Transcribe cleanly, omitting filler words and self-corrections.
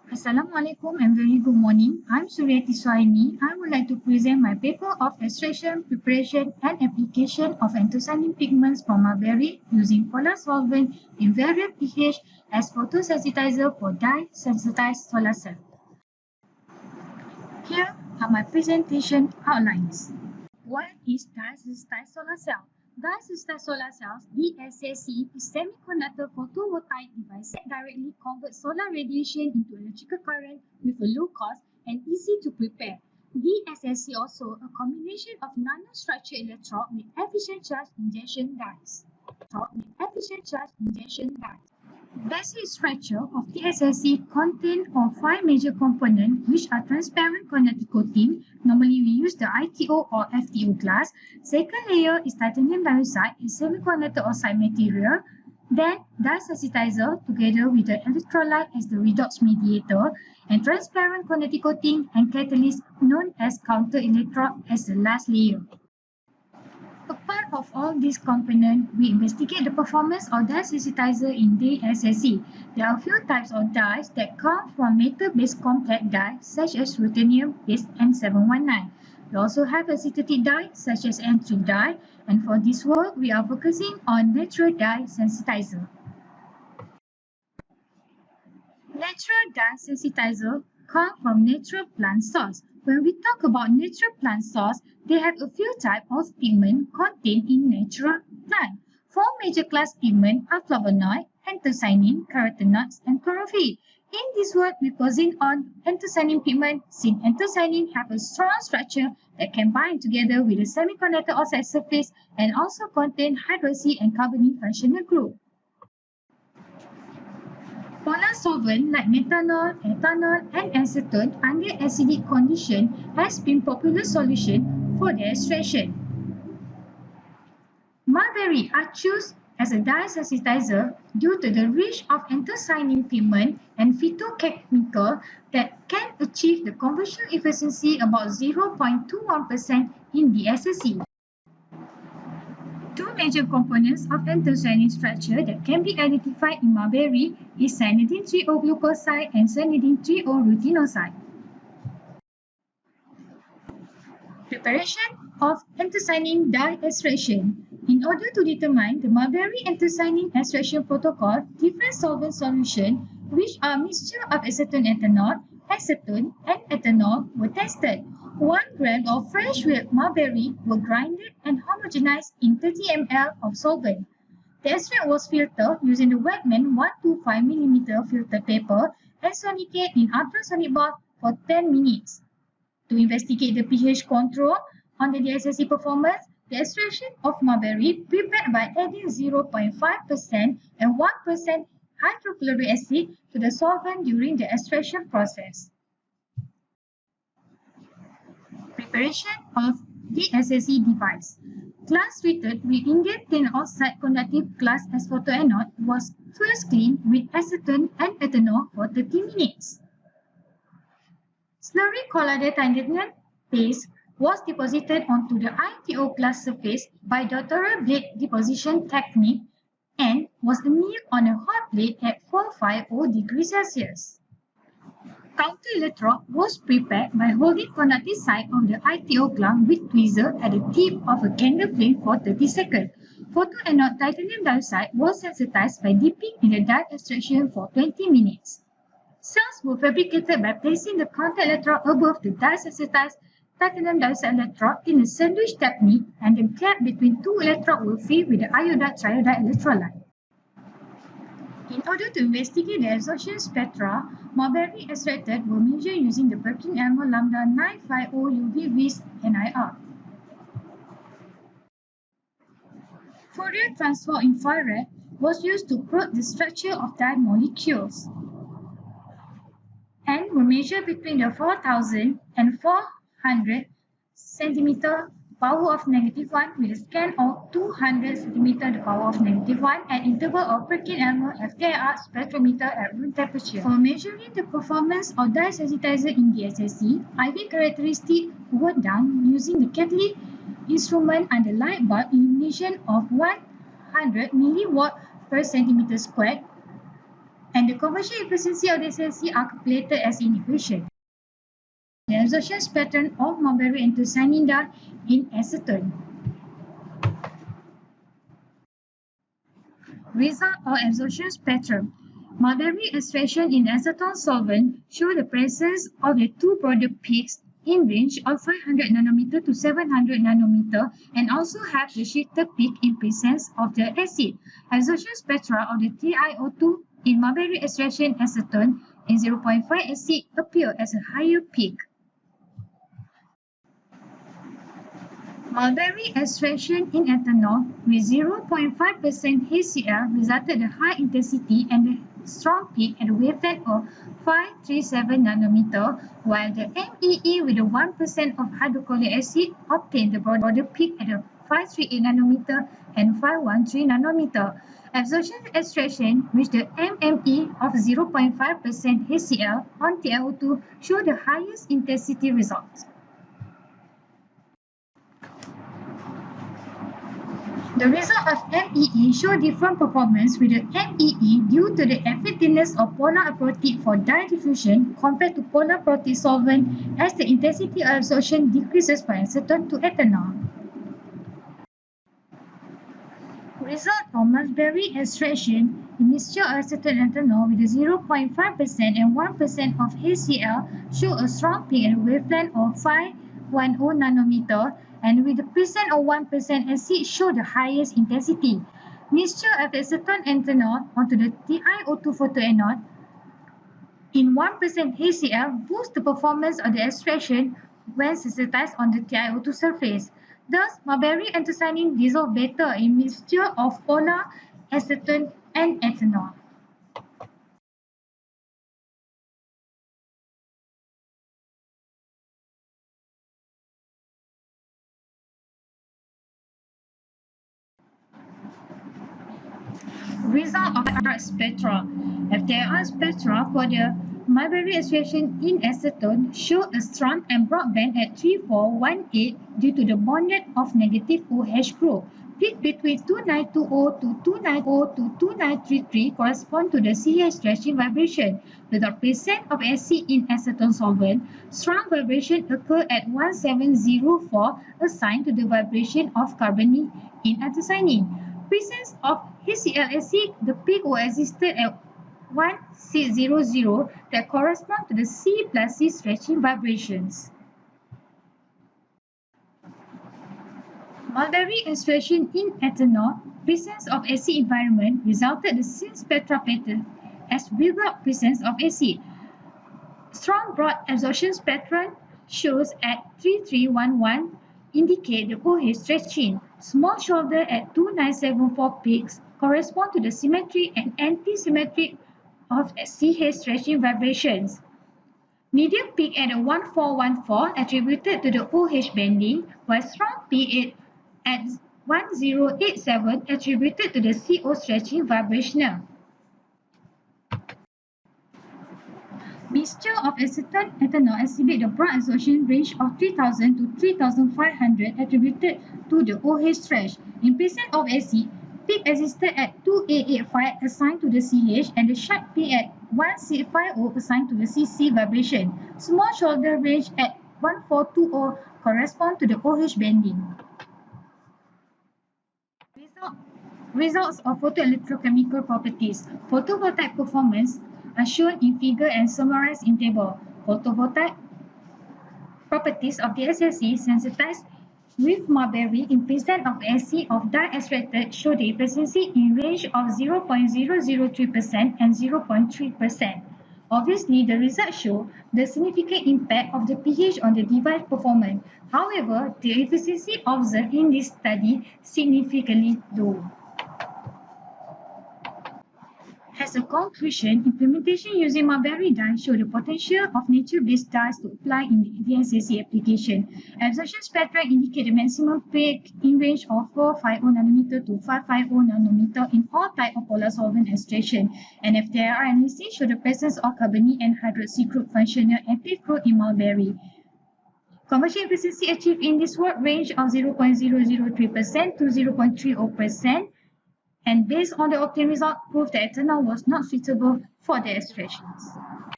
Assalamualaikum and very good morning. I'm Suhaimi. I would like to present my paper of extraction, preparation and application of anthocyanin pigments from mulberry using polar solvent in variable pH as photosensitizer for dye-sensitized solar cell. Here are my presentation outlines. What is dye-sensitized solar cell? Dye-sensitized solar cells, DSSC, is semiconductor photovoltaic device that directly converts solar radiation into electrical current with a low cost and easy to prepare. DSSC also a combination of nanostructured electrode with efficient charge injection dyes. Basic structure of TSSC contains of 5 major components which are transparent conductive coating. Normally we use the ITO or FTO class. Second layer is titanium dioxide and semiconductor oxide material. Then dye sensitizer together with the electrolyte as the redox mediator, and transparent conductive coating and catalyst known as counter electrode as the last layer. Apart of all these components, we investigate the performance of dye sensitizer in DSSC. There are a few types of dyes that come from metal-based complex dyes such as ruthenium-based M719. We also have a synthetic dye such as M3 dye, and for this work, we are focusing on natural dye sensitizer. Natural dye sensitizer come from natural plant source. When we talk about natural plant source, they have a few types of pigment contained in natural plant. 4 major class pigment are flavonoid, anthocyanin, carotenoids, and chlorophyll. In this work, we focusing on anthocyanin pigment since anthocyanin have a strong structure that can bind together with the semiconductor oxide surface and also contain hydroxy and carbonyl functional group. Polar solvent like methanol, ethanol, and acetone under acidic condition has been popular solution for their extraction. Mulberry are chosen as a dye sensitizer due to the rich of anthocyanin pigment and phytochemical that can achieve the conversion efficiency about 0.21% in DSSC. Two major components of anthocyanin structure that can be identified in mulberry is cyanidin 3O-glucoside and cyanidin 3O-rutinoside. Preparation of anthocyanin dye extraction. In order to determine the mulberry anthocyanin extraction protocol, different solvent solutions, which are mixture of acetone ethanol, acetone, and ethanol, were tested. 1 gram of fresh red mulberry were grinded and homogenized in 30 ml of solvent. The extract was filtered using the Wegman 125 mm filter paper and sonicate in ultrasonic bath for 10 minutes. To investigate the pH control on the DSSC performance, the extraction of mulberry prepared by adding 0.5% and 1% hydrochloric acid to the solvent during the extraction process. Preparation of DSSC device. Glass treated with indium tin oxide conductive glass as photoanode was first cleaned with acetone and ethanol for 30 minutes. Slurry collided titanium paste was deposited onto the ITO glass surface by doctoral blade deposition technique and was annealed on a hot plate at 450 degrees Celsius. Counter electrode was prepared by holding conductive side of the ITO glass with tweezer at the tip of a candle flame for 30 seconds. Photoanode titanium dioxide was sensitized by dipping in the dye extraction for 20 minutes. Cells were fabricated by placing the counter electrode above the dye-sensitized titanium dioxide electrode in a sandwich technique, and the gap between two electrodes were filled with the iodide triodide electrolyte. In order to investigate the absorption spectra, mulberry extracted were measured using the Perkin Elmer lambda 950 UV vis NIR. Fourier transform infrared was used to probe the structure of dye molecules and were measured between the 4000 and 400 cm power of -1 with a scan of 200 cm the power of -1 at interval of Perkin Elmer FTIR spectrometer at room temperature. For measuring the performance of dye sensitizer in DSSC, IV characteristics were done using the catalytic instrument under light bulb illumination of 100 mW per centimeter squared and the conversion efficiency of the SSC are calculated as in equation. The absorption pattern of mulberry into cyanida in acetone. Result of absorption spectrum. Mulberry extraction in acetone solvent show the presence of the two broader peaks in range of 500 nanometer to 700 nanometer and also have the shifted peak in presence of the acid. Absorption spectra of the TiO2 in mulberry extraction acetone in 0.5 acid appear as a higher peak. Mulberry extraction in ethanol with 0.5% HCl resulted in a high intensity and a strong peak at a wavelength of 537 nanometer, while the MEE with a 1% of hydrochloric acid obtained the broader peak at a 538 nanometer and 513 nanometer. Absorption extraction with the MME of 0.5% HCl on TiO2 show the highest intensity results. The result of MEE show different performance with the MEE due to the effectiveness of polar approach for dye diffusion compared to polar approach solvent as the intensity of absorption decreases from acetone to ethanol. Result of mulberry extraction in mixture of acetone and ethanol with a 0.5% and 1% of HCl show a strong peak at a wavelength of 510 nanometer, and with the presence of 1% acid show the highest intensity. Mixture of acetone and ethanol onto the TiO2 photoanode in 1% HCl boosts the performance of the extraction when sensitized on the TiO2 surface. Thus, mulberry anthocyanin dissolve better in mixture of polar acetone and ethanol. Result of FTIR spectra. FTIR spectra for the mulberry extraction in acetone show a strong and broad band at 3418 due to the bonded of negative OH group. Peak between 2920 to 2933 correspond to the CH stretching vibration. Without presence of acid in acetone solvent, strong vibration occur at 1704 assigned to the vibration of carbonyl in anthocyanin. Presence of HCl acid, the peak was existed at 1600 that correspond to the C plus C stretching vibrations. Mulberry extraction in ethanol, presence of acid environment resulted the same spectral pattern as without presence of acid. Strong broad absorption spectrum shows at 3311 indicate the OH stretching. Small shoulder at 2974 peaks correspond to the symmetric and anti-symmetric of CH stretching vibrations. Medium peak at 1414 attributed to the OH bending, while strong peak at 1087 attributed to the CO stretching vibrational. Mixture of acetone ethanol exhibit the broad absorption range of 3000 to 3500 attributed to the OH stretch. In presence of acid, peak existed at 2885 assigned to the CH and the sharp peak at 1650 assigned to the CC vibration. Small shoulder range at 1420 correspond to the OH bending. Results of photoelectrochemical properties. Photovoltaic performance are shown in figure and summarized in table. Photovoltaic properties of the SSC sensitized with mulberry in presence of acid of dye extracted show the efficiency in range of 0.003% and 0.3%. Obviously, the results show the significant impact of the pH on the device performance. However, the efficiency observed in this study significantly low. As a conclusion, implementation using mulberry dye show the potential of nature-based dyes to apply in the DSAC application. Absorption spectra indicate the maximum peak in range of 450 nanometer to 550 nanometer in all types of polar solvent extraction. And FTIR analysis show the presence of carbonyl and hydroxy group functional active group in mulberry. Conversion efficiency achieved in this work range of 0.003% to 0.30%. and based on the obtained result, proved that ethanol was not suitable for their extractions.